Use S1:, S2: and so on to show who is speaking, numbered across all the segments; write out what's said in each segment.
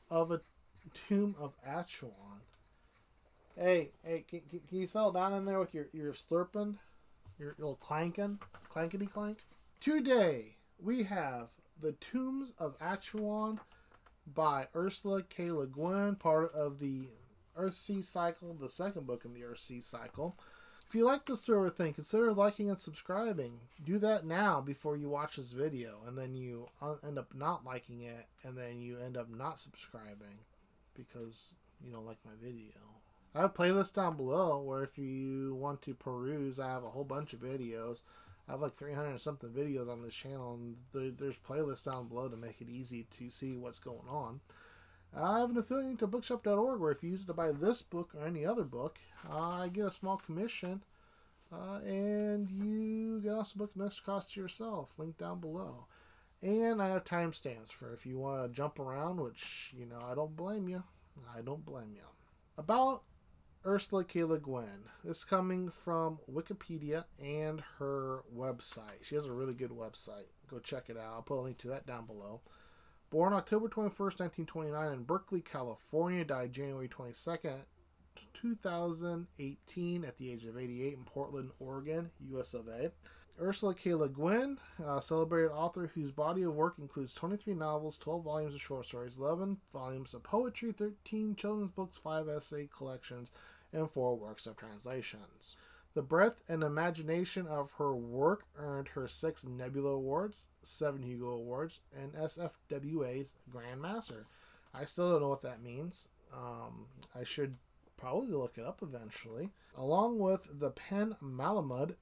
S1: of a Tomb of Atuan. Hey, can you settle down in there with your slurping, your little clankety clank? Today we have the Tombs of Atuan by Ursula K. Guin, part of the Earthsea Cycle, the second book in the Earthsea Cycle. If you like this sort of thing, consider liking and subscribing. Do that now before you watch this video, and then you end up not liking it, and then you end up not subscribing because you don't like my video. I have a playlist down below where if you want to peruse, I have a whole bunch of videos. I have like 300 and something videos on this channel, and there's playlists down below to make it easy to see what's going on. I have an affiliate to bookshop.org where if you use it to buy this book or any other book, I get a small commission, and you get also book no extra cost to yourself. Link down below. And I have timestamps for if you want to jump around, which, I don't blame you. I don't blame you. About Ursula K. Guin. This is coming from Wikipedia and her website. She has a really good website. Go check it out. I'll put a link to that down below. Born October 21st, 1929 in Berkeley, California. Died January 22nd, 2018 at the age of 88 in Portland, Oregon, US of A. Ursula K. Guin, a celebrated author whose body of work includes 23 novels, 12 volumes of short stories, 11 volumes of poetry, 13 children's books, 5 essay collections, and 4 works of translations. The breadth and imagination of her work earned her 6 Nebula Awards, 7 Hugo Awards, and SFWA's Grand Master. I still don't know what that means. I should probably look it up eventually. Along with the Pen Malamud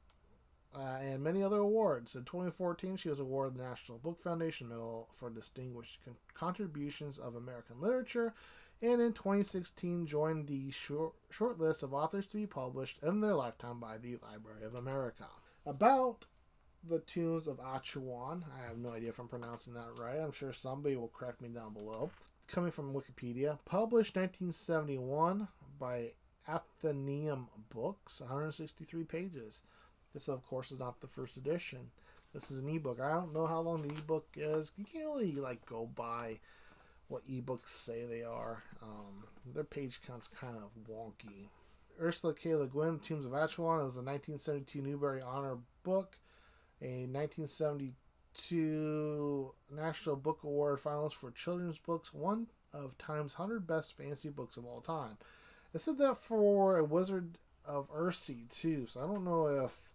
S1: and many other awards. In 2014, she was awarded the National Book Foundation Medal for Distinguished Contributions of American Literature, and in 2016 joined the short list of authors to be published in their lifetime by the Library of America. About the Tombs of Atuan, I have no idea if I'm pronouncing that right. I'm sure somebody will correct me down below. Coming from Wikipedia, published 1971 by Athenaeum Books, 163 pages. This, of course, is not the first edition. This is an ebook. I don't know how long the ebook is. You can't really go by what ebooks say they are. Their page count's kind of wonky. Ursula K. Guin, Tombs of Atuan, is a 1972 Newbery Honor book, a 1972 National Book Award finalist for children's books, one of Time's 100 best fantasy books of all time. It said that for A Wizard of Earthsea, too, so I don't know if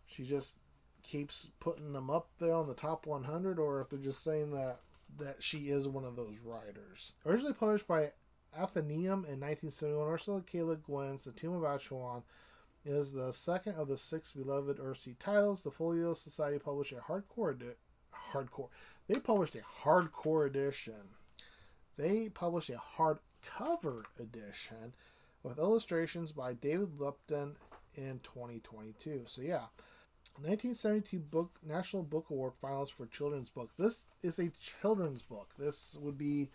S1: she just keeps putting them up there on the top 100, or if they're just saying that she is one of those writers. Originally published by Athenaeum in 1971, Ursula K. Guin's The Tomb of Atuan is the second of the 6 beloved Earthsea titles. The Folio Society published a hardcover edition. They published a hardcover edition with illustrations by David Lupton in 2022. So yeah, 1972 National Book Award finalist for children's books. This is a children's book. This would be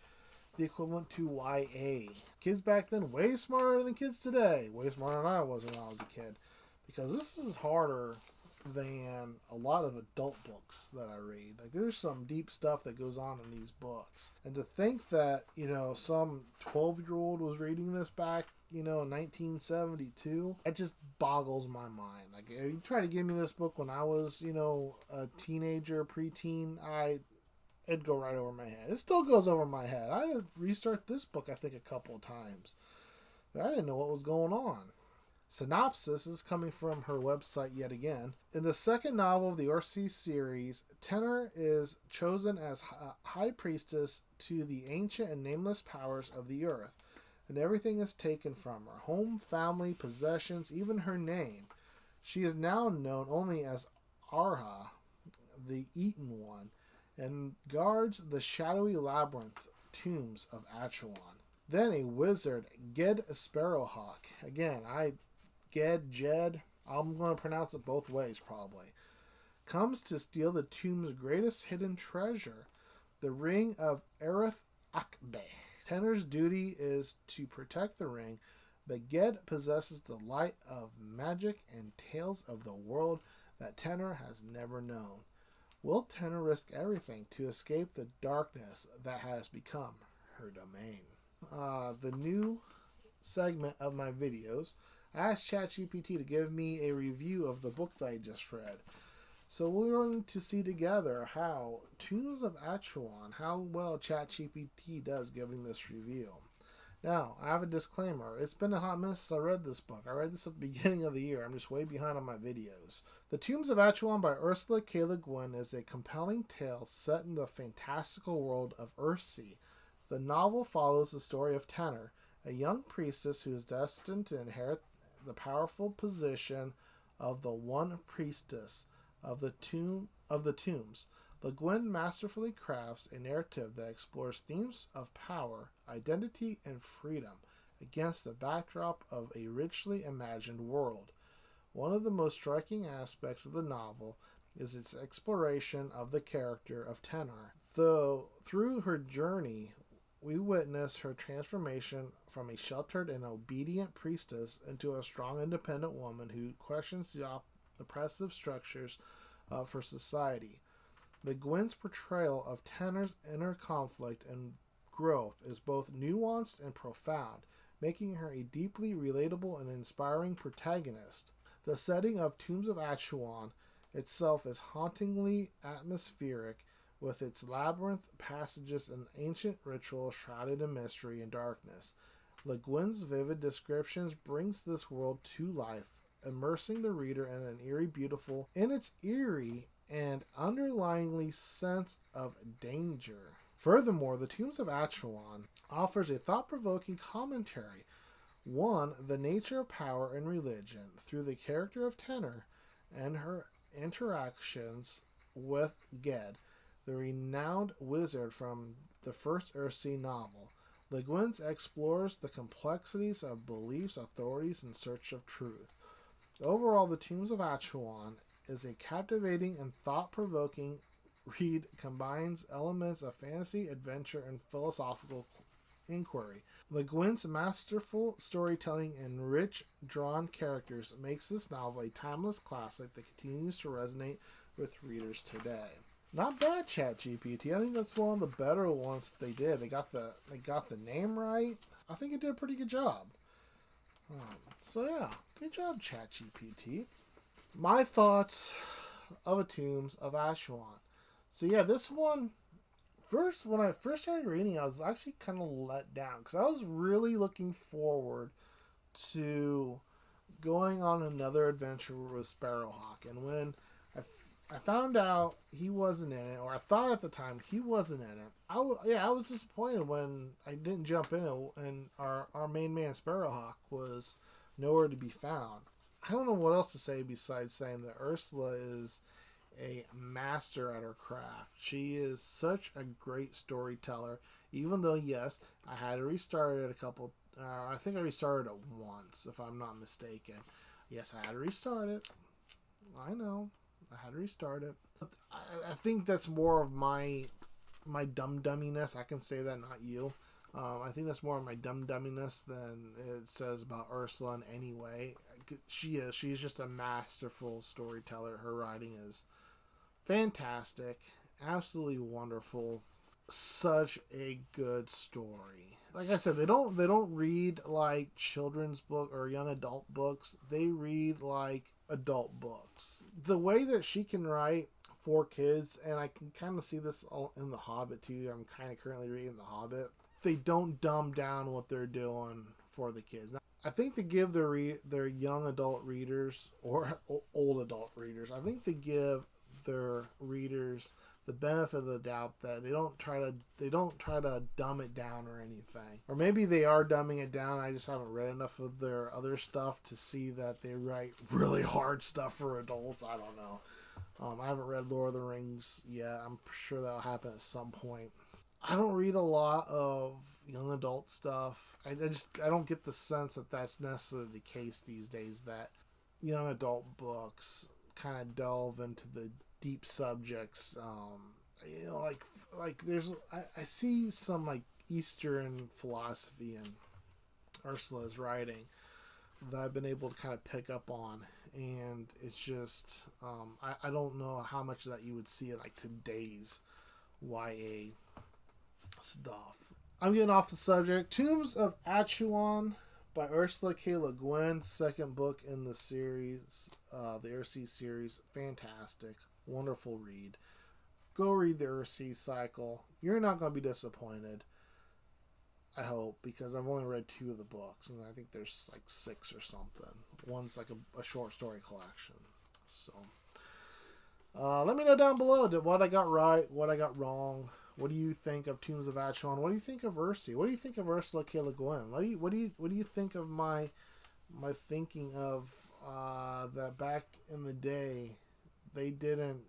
S1: the equivalent to YA. Kids back then, way smarter than kids today. Way smarter than I was when I was a kid. Because this is harder than a lot of adult books that I read. There's some deep stuff that goes on in these books. And to think that, some 12-year-old was reading this back, in 1972, it just boggles my mind. If you try to give me this book when I was, a teenager, preteen, it'd go right over my head. It still goes over my head. I had to restart this book, I think, a couple of times. I didn't know what was going on. Synopsis is coming from her website yet again. In the second novel of the Earthsea series, Tenar is chosen as High Priestess to the ancient and nameless powers of the earth, and everything is taken from her. Home, family, possessions, even her name. She is now known only as Arha, the Eaten One, and guards the shadowy labyrinth Tombs of Atuan. Then a wizard, Ged Sparrowhawk. Again, Jed, I'm going to pronounce it both ways probably, comes to steal the tomb's greatest hidden treasure, the ring of Erith Akbe. Tenar's duty is to protect the ring, but Ged possesses the light of magic and tales of the world that Tenar has never known. Will Tenar risk everything to escape the darkness that has become her domain. The new segment of my videos, I asked ChatGPT to give me a review of the book that I just read. So we're going to see together how Tombs of Atuan, how well ChatGPT does giving this review. Now, I have a disclaimer. It's been a hot minute since I read this book. I read this at the beginning of the year. I'm just way behind on my videos. The Tombs of Atuan by Ursula K. Guin is a compelling tale set in the fantastical world of Earthsea. The novel follows the story of Tenar, a young priestess who is destined to inherit the powerful position of the One Priestess of the Tombs. Le Guin masterfully crafts a narrative that explores themes of power, identity, and freedom against the backdrop of a richly imagined world. One of the most striking aspects of the novel is its exploration of the character of Tenar. Though through her journey, we witness her transformation from a sheltered and obedient priestess into a strong, independent woman who questions the oppressive structures of her society. Le Guin's portrayal of Tenar's inner conflict and growth is both nuanced and profound, making her a deeply relatable and inspiring protagonist. The setting of Tombs of Atuan itself is hauntingly atmospheric, with its labyrinth passages and ancient rituals shrouded in mystery and darkness. Le Guin's vivid descriptions brings this world to life, immersing the reader in its eerie and underlyingly sense of danger. Furthermore, The Tombs of Atuan offers a thought-provoking commentary. One, the nature of power and religion through the character of Tenar and her interactions with Ged, the renowned wizard from the first Earthsea novel. Le Guin explores the complexities of beliefs, authorities, in search of truth. Overall, The Tombs of Atuan is a captivating and thought-provoking read, combines elements of fantasy, adventure, and philosophical inquiry. Le Guin's masterful storytelling and rich, drawn characters makes this novel a timeless classic that continues to resonate with readers today. Not bad, ChatGPT. I think that's one of the better ones that they did. They got the name right. I think it did a pretty good job. So yeah, good job, ChatGPT. My thoughts of A Tombs of Atuan. So yeah, this one, when I first started reading, I was actually kind of let down because I was really looking forward to going on another adventure with Sparrowhawk. And when I found out he wasn't in it, or I thought at the time he wasn't in it, I was disappointed when I didn't jump in it and our main man Sparrowhawk was nowhere to be found. I don't know what else to say besides saying that Ursula is a master at her craft. She is such a great storyteller, even though, yes, I had to restart it I think I restarted it once, if I'm not mistaken. Yes, I had to restart it. I know. I had to restart it. I think that's more of my dumb-dumminess. I can say that, not you. I think that's more of my dumb-dumminess than it says about Ursula in any way. She's just a masterful storyteller. Her writing is fantastic, absolutely wonderful. Such a good story. Like I said, they don't read like children's book or young adult books. They read like adult books. The way that she can write for kids, and I can kind of see this all in The Hobbit too. I'm kind of currently reading The Hobbit. They don't dumb down what they're doing for the kids. Now, I think they give their young adult readers or old adult readers, I think they give their readers the benefit of the doubt that they don't try to dumb it down or anything. Or maybe they are dumbing it down. I just haven't read enough of their other stuff to see that they write really hard stuff for adults. I don't know. I haven't read Lord of the Rings yet. I'm sure that'll happen at some point. I don't read a lot of young adult stuff. I don't get the sense that that's necessarily the case these days, that young adult books kind of delve into the deep subjects. Like there's I see some like Eastern philosophy in Ursula's writing that I've been able to kind of pick up on, and it's just I don't know how much of that you would see in like today's YA stuff. I'm getting off the subject. Tombs of Atuan by Ursula K. Guin, second book in the series, the Earthsea series. Fantastic. Wonderful read. Go read the Earthsea Cycle. You're not going to be disappointed. I hope, because I've only read 2 of the books, and I think there's like 6 or something. One's like a short story collection. So, let me know down below what I got right, what I got wrong. What do you think of Tombs of Atuan? What do you think of Earthsea? What do you think of Ursula K. Guin? What do you think of my thinking of that back in the day they didn't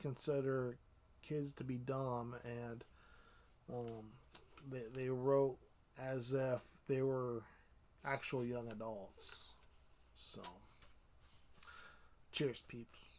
S1: consider kids to be dumb, and they wrote as if they were actual young adults. So, cheers, peeps.